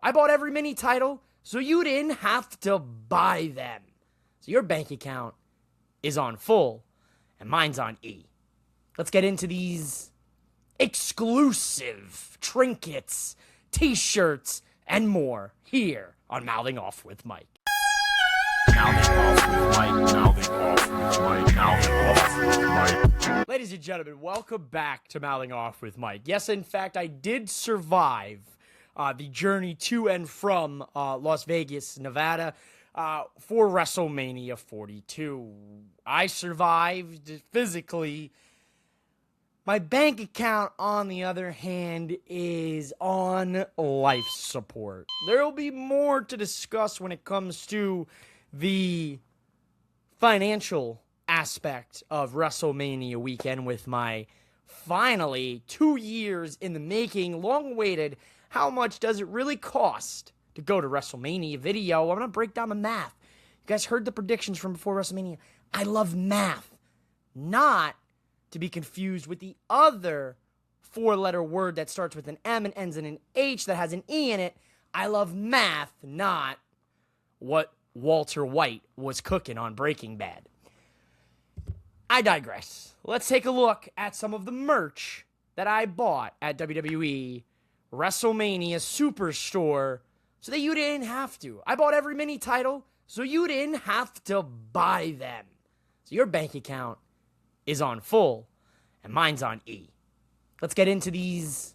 I bought every mini title so you didn't have to buy them. So your bank account is on full and mine's on E. Let's get into these exclusive trinkets, t-shirts, and more here on Mouthing Off with Mike. Mouthing off with Mike, mouthing off with Mike, mouthing off with Mike. Ladies and gentlemen, welcome back to Mouthing Off with Mike. Yes, in fact, I did survive the journey to and from Las Vegas, Nevada, for WrestleMania 42. I survived physically. My bank account, on the other hand, is on life support. There will be more to discuss when it comes to the financial aspect of WrestleMania weekend with my finally 2 years in the making, long-awaited, how much does it really cost to go to WrestleMania video. I'm going to break down the math. You guys heard the predictions from before WrestleMania. I love math. Not to be confused with the other four-letter word that starts with an M and ends in an H that has an E in it. I love math, not what Walter White was cooking on Breaking Bad. I digress. Let's take a look at some of the merch that I bought at WWE WrestleMania Superstore so that you didn't have to. I bought every mini title so you didn't have to buy them. So your bank account is on full and mine's on E. Let's get into these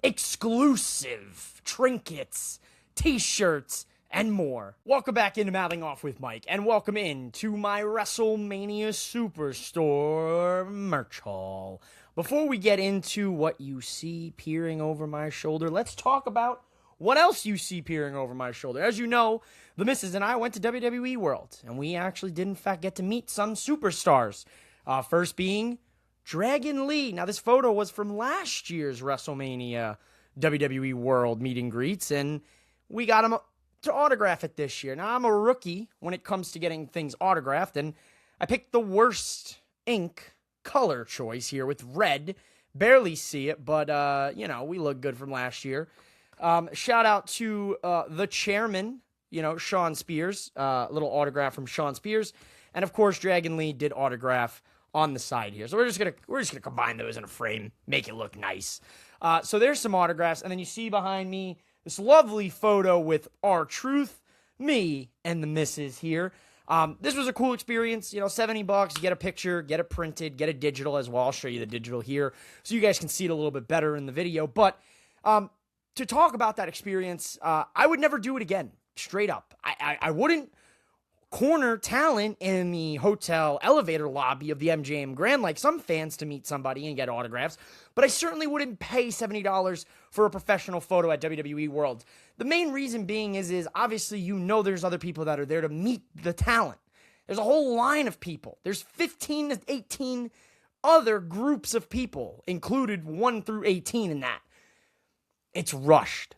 exclusive trinkets, t-shirts, and more. Welcome back into Mouthing Off with Mike, and welcome into my WrestleMania Superstore merch haul. Before we get into what you see peering over my shoulder, let's talk about what else you see peering over my shoulder. As you know, the missus and I went to WWE World, and we actually did in fact get to meet some superstars. First being Dragon Lee. Now, this photo was from last year's WrestleMania WWE World meet and greets, and we got him to autograph it this year. Now, I'm a rookie when it comes to getting things autographed, and I picked the worst ink color choice here with red. Barely see it, but, we look good from last year. Shout out to the chairman, Sean Spears, little autograph from Sean Spears. And, of course, Dragon Lee did autograph on the side here. So we're just gonna combine those in a frame, make it look nice. So there's some autographs, and then you see behind me this lovely photo with R-Truth, me, and the missus here. This was a cool experience. $70, you get a picture, get it printed, get it digital as well. I'll show you the digital here so you guys can see it a little bit better in the video. But to talk about that experience, I would never do it again, straight up. I wouldn't corner talent in the hotel elevator lobby of the MGM Grand like some fans to meet somebody and get autographs, but I certainly wouldn't pay $70 for a professional photo at WWE World. The main reason being is obviously there's other people that are there to meet the talent. There's a whole line of people. There's 15 to 18 other groups of people, included 1 through 18 in that. It's rushed.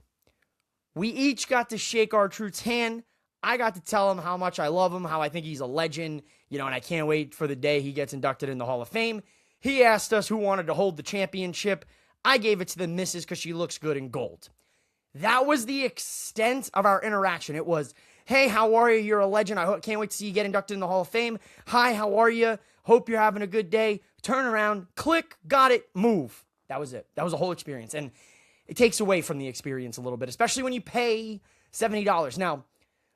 We each got to shake R-Truth's hand. I got to tell him how much I love him, how I think he's a legend, and I can't wait for the day he gets inducted in the Hall of Fame. He asked us who wanted to hold the championship. I gave it to the missus because she looks good in gold. That was the extent of our interaction. It was, hey, how are you? You're a legend. Can't wait to see you get inducted in the Hall of Fame. Hi, how are you? Hope you're having a good day. Turn around, click, got it, move. That was it. That was the whole experience. And it takes away from the experience a little bit, especially when you pay $70. Now,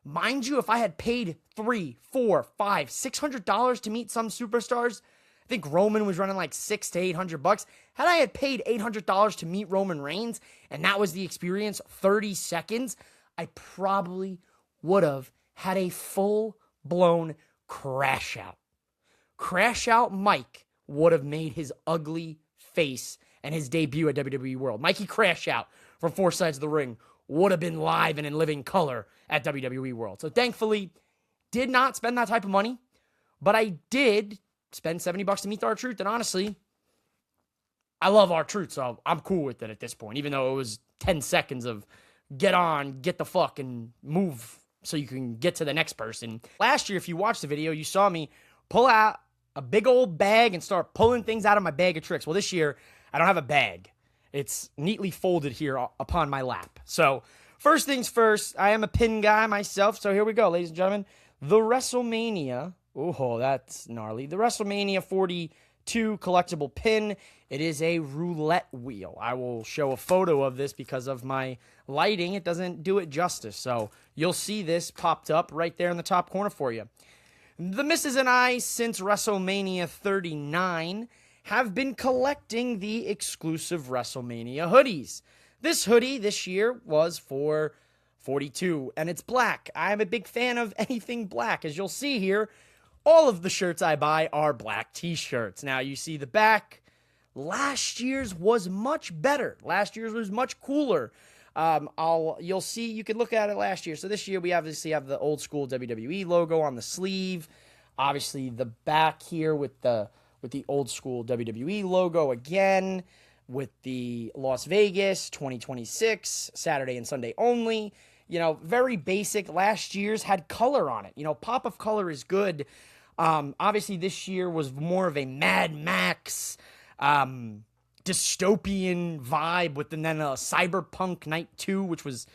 mind you, if I had paid $300, $400, $500, $600 to meet some superstars, I think Roman was running like $600 to $800. Had I had paid $800 to meet Roman Reigns, and that was the experience, 30 seconds, I probably would have had a full-blown crash out. Crash Out Mike would have made his ugly face and his debut at WWE World. Mikey Crash Out from Four Sides of the Ring would have been live and in living color at WWE World. So thankfully, did not spend that type of money, but I did spend $70 to meet R-Truth, and honestly, I love R-Truth, so I'm cool with it at this point, even though it was 10 seconds of get on, get the fuck, and move so you can get to the next person. Last year, if you watched the video, you saw me pull out a big old bag and start pulling things out of my bag of tricks. Well, this year, I don't have a bag. It's neatly folded here upon my lap. So first things first, I am a pin guy myself, so here we go, ladies and gentlemen. The WrestleMania, oh, that's gnarly. The WrestleMania 42 collectible pin. It is a roulette wheel. I will show a photo of this because of my lighting. It doesn't do it justice, so you'll see this popped up right there in the top corner for you. The missus and I, since WrestleMania 39, have been collecting the exclusive WrestleMania hoodies. This hoodie this year was for 42, and it's black. I'm a big fan of anything black. As you'll see here, all of the shirts I buy are black t-shirts. Now, you see the back. Last year's was much better. Last year's was much cooler. You'll see, you can look at it last year. So this year we obviously have the old school WWE logo on the sleeve. Obviously the back here with the old school WWE logo again, with the Las Vegas 2026 Saturday and Sunday only. You know, very basic. Last year's had color on it. You know, pop of color is good. Obviously this year was more of a Mad Max dystopian vibe with then a Cyberpunk Night 2, which was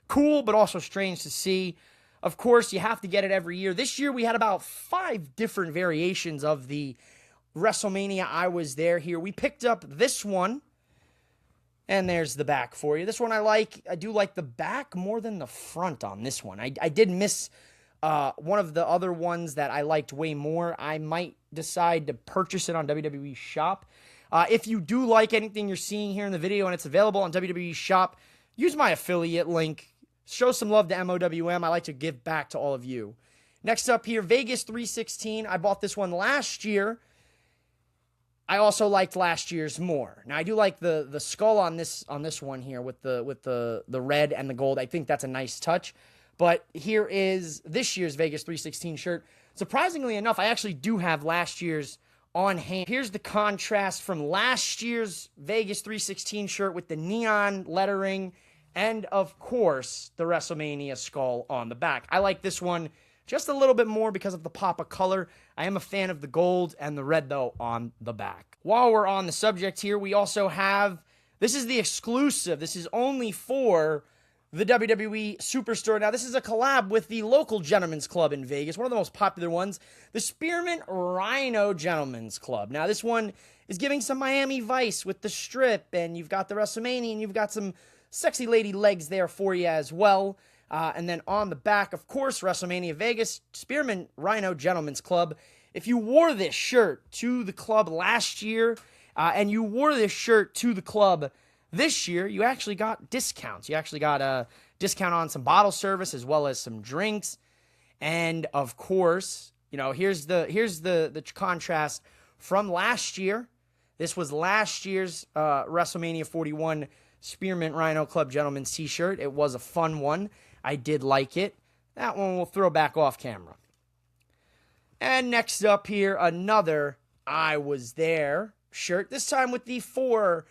cool but also strange to see. Of course, you have to get it every year. This year we had about 5 different variations of the WrestleMania I Was There here. We picked up this one, and there's the back for you. This one I like. I do like the back more than the front on this one. I did miss one of the other ones that I liked way more. I might decide to purchase it on WWE Shop. If you do like anything you're seeing here in the video and it's available on WWE Shop, use my affiliate link. Show some love to MOWM. I like to give back to all of you. Next up here, Vegas 316. I bought this one last year. I also liked last year's more. Now, I do like the skull on this one here with the red and the gold. I think that's a nice touch. But here is this year's Vegas 316 shirt. Surprisingly enough, I actually do have last year's on hand. Here's the contrast from last year's Vegas 316 shirt with the neon lettering and, of course, the WrestleMania skull on the back. I like this one just a little bit more because of the pop of color. I am a fan of the gold and the red, though, on the back. While we're on the subject here, we also have, this is the exclusive. This is only for the WWE Superstore. Now, this is a collab with the local Gentlemen's Club in Vegas, one of the most popular ones, the Spearmint Rhino Gentlemen's Club. Now, this one is giving some Miami Vice with the strip, and you've got the WrestleMania, and you've got some sexy lady legs there for you as well. And then on the back, of course, WrestleMania Vegas, Spearmint Rhino Gentlemen's Club. If you wore this shirt to the club last year, and you wore this shirt to the club this year, you actually got discounts. You actually got a discount on some bottle service as well as some drinks. And of course, you know, here's the contrast from last year. This was last year's WrestleMania 41 Spearmint Rhino Club Gentleman's t-shirt. It was a fun one. I did like it. That one we'll throw back off camera. And next up here, another I Was There shirt. This time with the 4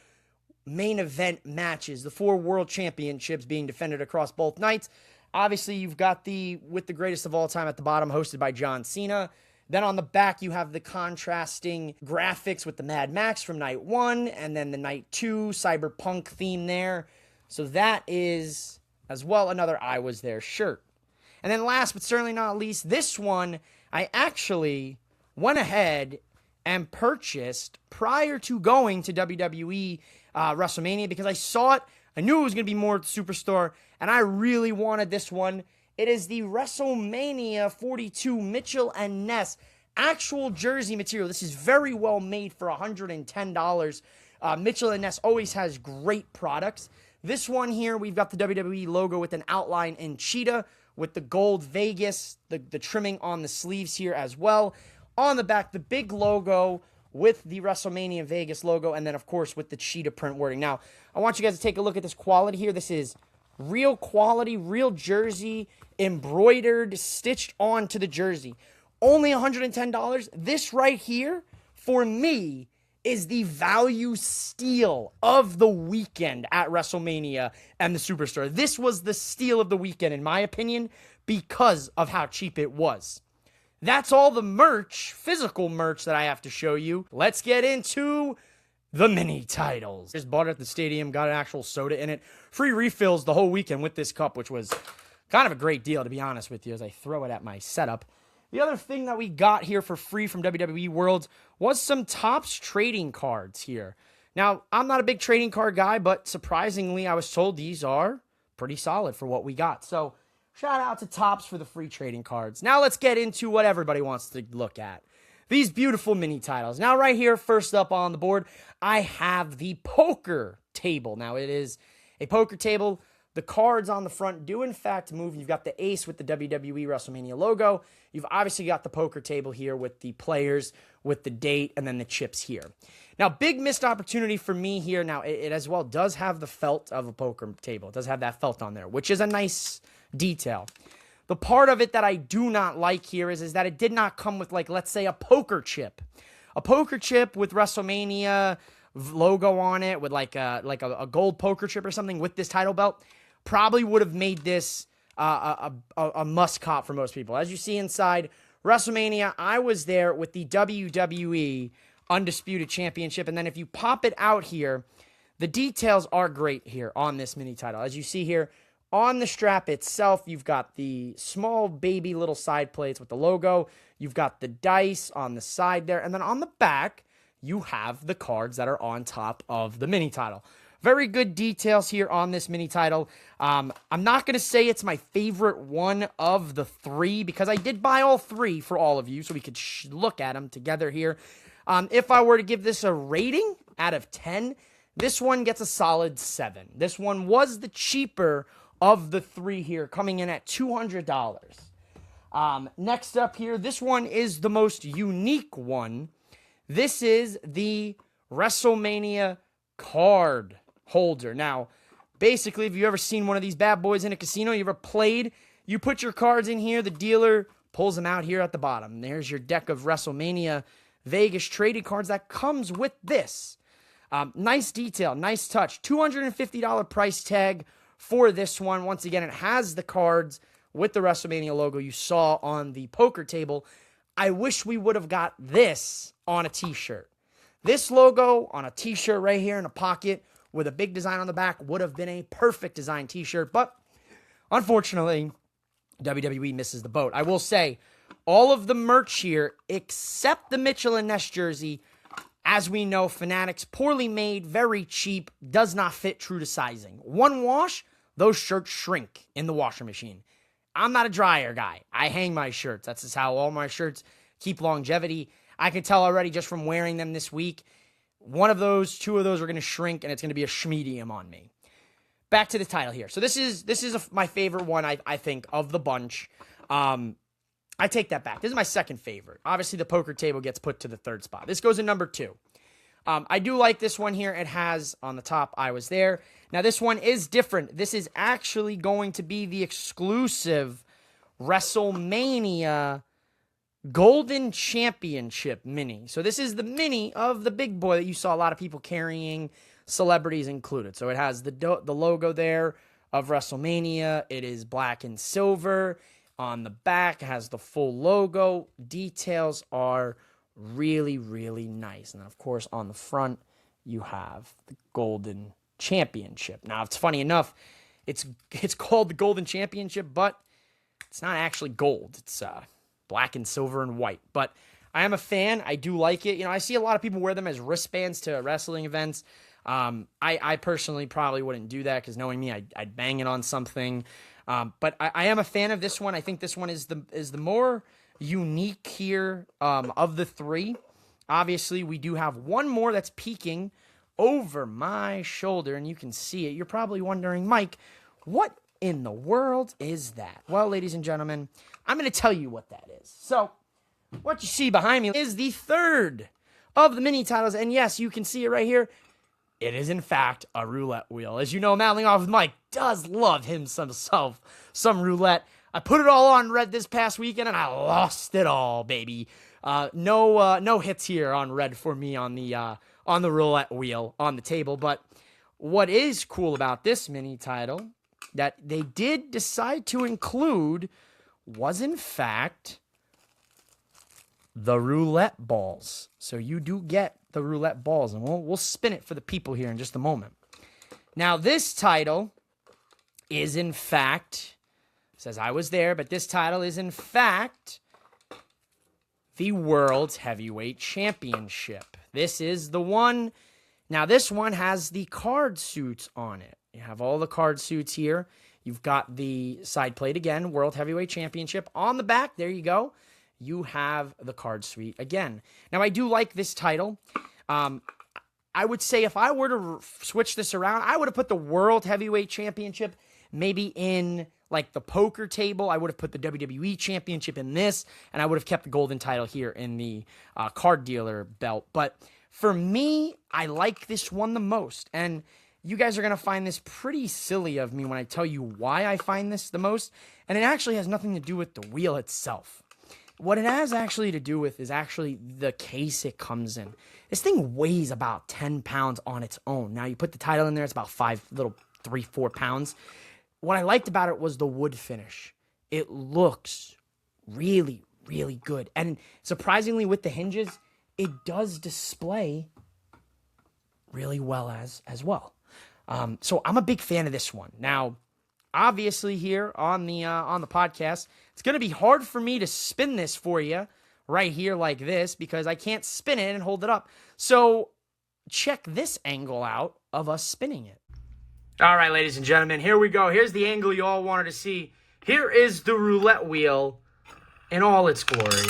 main event matches, the 4 world championships being defended across both nights. Obviously, you've got the With the Greatest of All Time at the bottom, hosted by John Cena. Then on the back, you have the contrasting graphics with the Mad Max from night 1, and then the night 2 cyberpunk theme there. So that is, as well, another I Was There shirt. And then last but certainly not least, this one I actually went ahead and purchased prior to going to WWE WrestleMania because I saw it. I knew it was going to be more at the Superstore, and I really wanted this one. It is the WrestleMania 42 Mitchell and Ness actual jersey material. This is very well made for $110. Mitchell and Ness always has great products. This one here, we've got the WWE logo with an outline in cheetah with the gold Vegas, the trimming on the sleeves here as well. On the back, the big logo with the WrestleMania Vegas logo, and then, of course, with the cheetah print wording. Now, I want you guys to take a look at this quality here. This is real quality, real jersey, embroidered, stitched onto the jersey. Only $110. This right here, for me, is the value steal of the weekend at WrestleMania and the Superstore. This was the steal of the weekend, in my opinion, because of how cheap it was. That's all the merch, physical merch, that I have to show you. Let's get into the mini titles. Just bought it at the stadium, got an actual soda in it. Free refills the whole weekend with this cup, which was kind of a great deal, to be honest with you, as I throw it at my setup. The other thing that we got here for free from WWE Worlds was some Topps trading cards here. Now, I'm not a big trading card guy, but surprisingly, I was told these are pretty solid for what we got. So, shout out to Topps for the free trading cards. Now, let's get into what everybody wants to look at. These beautiful mini titles. Now, right here, first up on the board, I have the poker table. Now, it is a poker table. The cards on the front do, in fact, move. You've got the ace with the WWE WrestleMania logo. You've obviously got the poker table here with the players, with the date, and then the chips here. Now, big missed opportunity for me here. Now, it as well does have the felt of a poker table. It does have that felt on there, which is a nice detail. The part of it that I do not like here is that it did not come with, like, let's say, a poker chip. A poker chip with WrestleMania logo on it, with like a gold poker chip or something with this title belt, probably would have made this a must cop for most people. As you see inside WrestleMania, I was there with the WWE Undisputed Championship, and then if you pop it out here, the details are great here on this mini title. As you see here, on the strap itself, you've got the small baby little side plates with the logo. You've got the dice on the side there. And then on the back, you have the cards that are on top of the mini title. Very good details here on this mini title. I'm not going to say it's my favorite one of the three, because I did buy all three for all of you so we could look at them together here. If I were to give this a rating out of 10, this one gets a solid 7. This one was the cheaper of the three here, coming in at $200. Next up here, this one is the most unique one. This is the WrestleMania card holder. Now, basically, if you've ever seen one of these bad boys in a casino, you ever played, you put your cards in here, the dealer pulls them out here at the bottom. There's your deck of WrestleMania Vegas traded cards that comes with this. Nice detail, nice touch. $250 price tag for this one. Once again, it has the cards with the WrestleMania logo you saw on the poker table. I wish we would have got this on a t-shirt. This logo on a t-shirt right here in a pocket with a big design on the back would have been a perfect design t-shirt, but unfortunately, WWE misses the boat. I will say, all of the merch here, except the Mitchell and Ness jersey, as we know, Fanatics, poorly made, very cheap, does not fit true to sizing. One wash, those shirts shrink in the washer machine. I'm not a dryer guy. I hang my shirts. That's just how all my shirts keep longevity. I can tell already just from wearing them this week, one of those, two of those are going to shrink, and it's going to be a schmedium on me. Back to the title here. So this is my favorite one, I think, of the bunch. I take that back. This is my second favorite. Obviously, the poker table gets put to the third spot. This goes in number 2. I do like this one here. It has on the top, I was there. Now, this one is different. This is actually going to be the exclusive WrestleMania Golden Championship mini. So this is the mini of the big boy that you saw a lot of people carrying, celebrities included. So it has the logo there of WrestleMania. It is black and silver. On the back, it has the full logo. Details are really, really nice. And then, of course, on the front, you have the Golden Championship. Now, it's funny enough, it's called the Golden Championship, but it's not actually gold. It's black and silver and white. But I am a fan. I do like it. You know, I see a lot of people wear them as wristbands to wrestling events. I personally probably wouldn't do that, because knowing me, I'd bang it on something. But I am a fan of this one. I think this one is the more unique here of the three. Obviously, we do have one more that's peeking over my shoulder, and you can see it. You're probably wondering, Mike, what in the world is that? Well, ladies and gentlemen, I'm going to tell you what that is. So, what you see behind me is the third of the mini titles, and yes, you can see it right here. It is, in fact, a roulette wheel. As you know, Mouthing Off with Mike does love himself some roulette. I put it all on red this past weekend, and I lost it all, baby. No hits here on red for me on the roulette wheel on the table. But what is cool about this mini title that they did decide to include was, in fact, the roulette balls. So you do get the roulette balls, and we'll spin it for the people here in just a moment. Now, this title is, in fact, says I was there, but this title is, in fact, the World's Heavyweight Championship. This is the one. Now, this one has the card suits on it. You have all the card suits here. You've got the side plate again, World Heavyweight Championship. On the back, there you go. You have the card suite again. Now, I do like this title. I would say if I were to switch this around, I would have put the World Heavyweight Championship maybe in like the poker table. I would have put the WWE Championship in this, and I would have kept the golden title here in the card dealer belt. But for me, I like this one the most. And you guys are going to find this pretty silly of me when I tell you why I find this the most. And it actually has nothing to do with the wheel itself. What it has actually to do with is actually the case it comes in. This thing weighs about 10 pounds on its own. Now, you put the title in there, it's about 4 pounds. What I liked about it was the wood finish. It looks really, really good. And surprisingly, with the hinges, it does display really well as well. So I'm a big fan of this one. Now, obviously here on the podcast, it's going to be hard for me to spin this for you right here like this because I can't spin it and hold it up. So check this angle out of us spinning it. All right, ladies and gentlemen, here we go. Here's the angle you all wanted to see. Here is the roulette wheel in all its glory.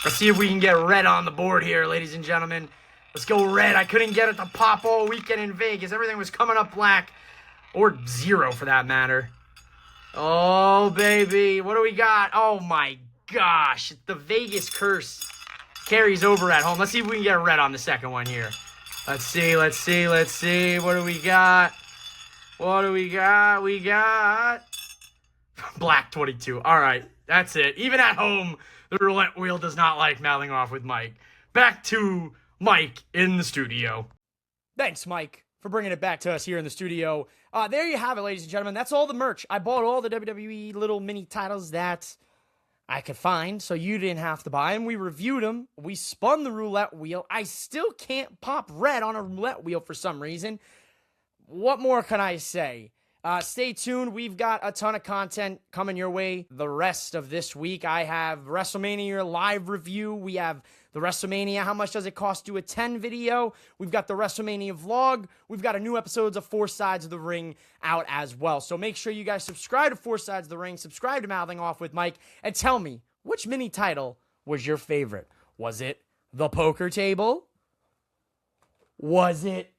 Let's see if we can get red on the board here, ladies and gentlemen. Let's go red. I couldn't get it to pop all weekend in Vegas. Everything was coming up black. Or zero, for that matter. Oh, baby. What do we got? Oh, my gosh. The Vegas curse carries over at home. Let's see if we can get red on the second one here. Let's see. What do we got? We got black 22. All right. That's it. Even at home, the roulette wheel does not like mouthing off with Mike. Back to Mike in the studio. Thanks, Mike, for bringing it back to us here in the studio. There you have it, ladies and gentlemen. That's all the merch. I bought all the WWE little mini titles that I could find, so you didn't have to buy them. We reviewed them. We spun the roulette wheel. I still can't pop red on a roulette wheel for some reason. What more can I say? Stay tuned. We've got a ton of content coming your way the rest of this week. I have WrestleMania live review. We have the WrestleMania, how much does it cost to attend video. We've got the WrestleMania vlog. We've got a new episodes of Four Sides of the Ring out as well. So make sure you guys subscribe to Four Sides of the Ring, subscribe to Mouthing Off with Mike, and tell me, which mini title was your favorite? Was it the poker table? Was it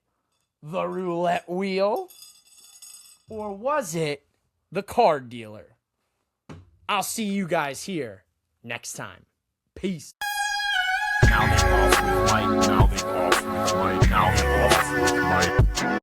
the roulette wheel? Or was it the card dealer? I'll see you guys here next time. Peace. Mouthing off with Mike.